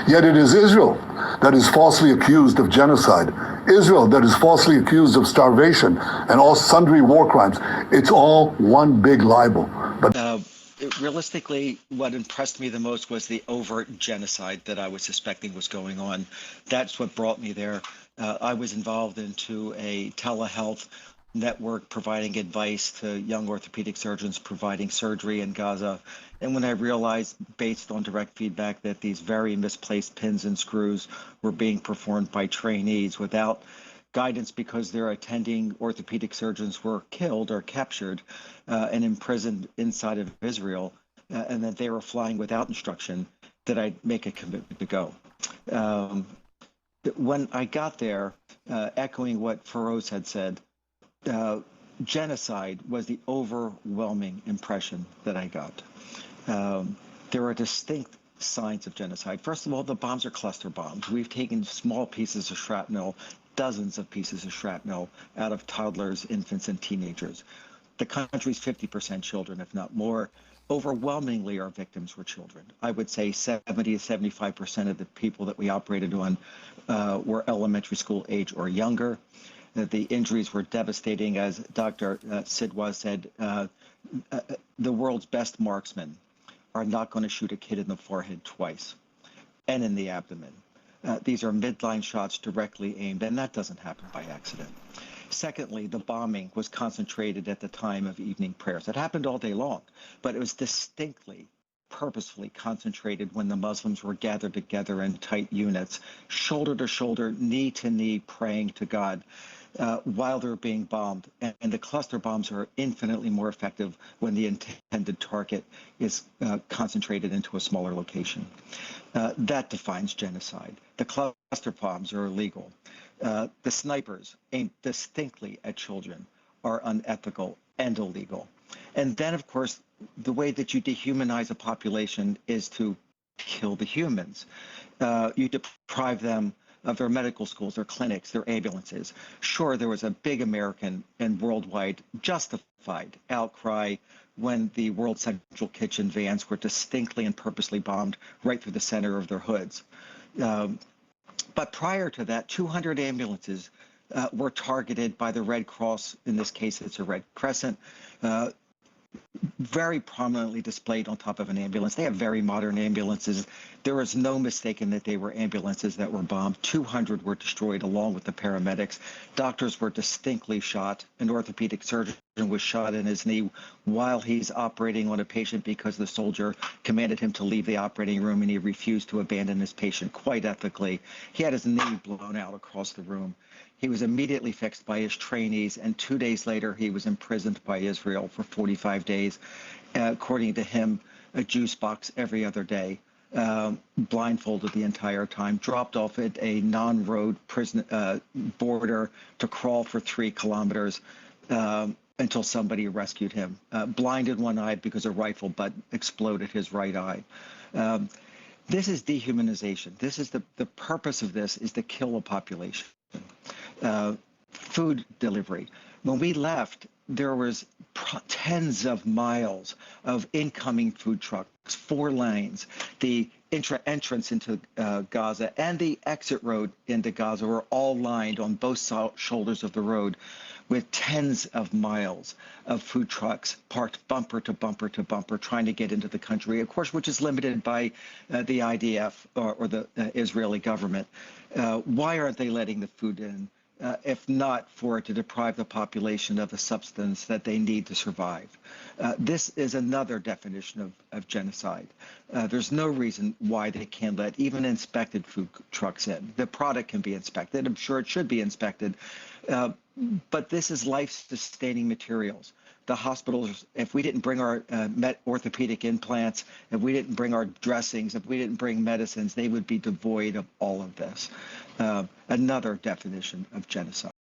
Yet it is Israel that is falsely accused of genocide. Israel that is falsely accused of starvation and all sundry war crimes. It's all one big libel. But realistically, what impressed me the most was the overt genocide that I was suspecting was going on. That's what brought me there. I was involved into a telehealth network providing advice to young orthopedic surgeons providing surgery in Gaza. And when I realized, based on direct feedback, that these very misplaced pins and screws were being performed by trainees without guidance because their attending orthopedic surgeons were killed or captured and imprisoned inside of Israel, and that they were flying without instruction, that I'd make a commitment to go. When I got there, echoing what Feroz had said, genocide was the overwhelming impression that I got. There are distinct signs of genocide. First of all, the bombs are cluster bombs. We've taken small pieces of shrapnel, dozens of pieces of shrapnel out of toddlers, infants, and teenagers. The country's 50% children, if not more. Overwhelmingly, our victims were children. I would say 70 to 75% of the people that we operated on were elementary school age or younger. The injuries were devastating. As Dr. Sidwa said, the world's best marksmen are not going to shoot a kid in the forehead twice and in the abdomen. These are midline shots directly aimed, and that doesn't happen by accident. Secondly, the bombing was concentrated at the time of evening prayers. It happened all day long, but it was distinctly, purposefully concentrated when the Muslims were gathered together in tight units, shoulder to shoulder, knee to knee, praying to God while they're being bombed. And the cluster bombs are infinitely more effective when the intended target is concentrated into a smaller location. That defines genocide. The cluster bombs are illegal. The snipers aimed distinctly at children are unethical and illegal. And then, of course, the way that you dehumanize a population is to kill the humans. You deprive them of their medical schools, their clinics, their ambulances. Sure, there was a big American and worldwide justified outcry when the World Central Kitchen vans were distinctly and purposely bombed right through the center of their hoods. But prior to that, 200 ambulances were targeted by the Red Cross. In this case, it's a Red Crescent, very prominently displayed on top of an ambulance. They have very modern ambulances. There was no mistaking that they were ambulances that were bombed. 200 were destroyed along with the paramedics. Doctors were distinctly shot. An orthopedic surgeon was shot in his knee while he's operating on a patient because the soldier commanded him to leave the operating room, and he refused to abandon his patient quite ethically. He had his knee blown out across the room. He was immediately fixed by his trainees, and 2 days later, he was imprisoned by Israel for 45 days. According to him, a juice box every other day, blindfolded the entire time, dropped off at a non-road prison border to crawl for 3 kilometers until somebody rescued him. Blinded one eye because a rifle butt exploded his right eye. This is dehumanization. This is the purpose of this is to kill a population. Food delivery. When we left, there was tens of miles of incoming food trucks, 4 lanes. The entrance into Gaza and the exit road into Gaza were all lined on both shoulders of the road with tens of miles of food trucks parked bumper to bumper to bumper trying to get into the country, of course, which is limited by the IDF or the Israeli government. Why aren't they letting the food in? If not for it to deprive the population of the substance that they need to survive. This is another definition of genocide. There's no reason why they can't let even inspected food trucks in. The product can be inspected. I'm sure it should be inspected. But this is life-sustaining materials. The hospitals, if we didn't bring our orthopedic implants, if we didn't bring our dressings, if we didn't bring medicines, they would be devoid of all of this. Another definition of genocide.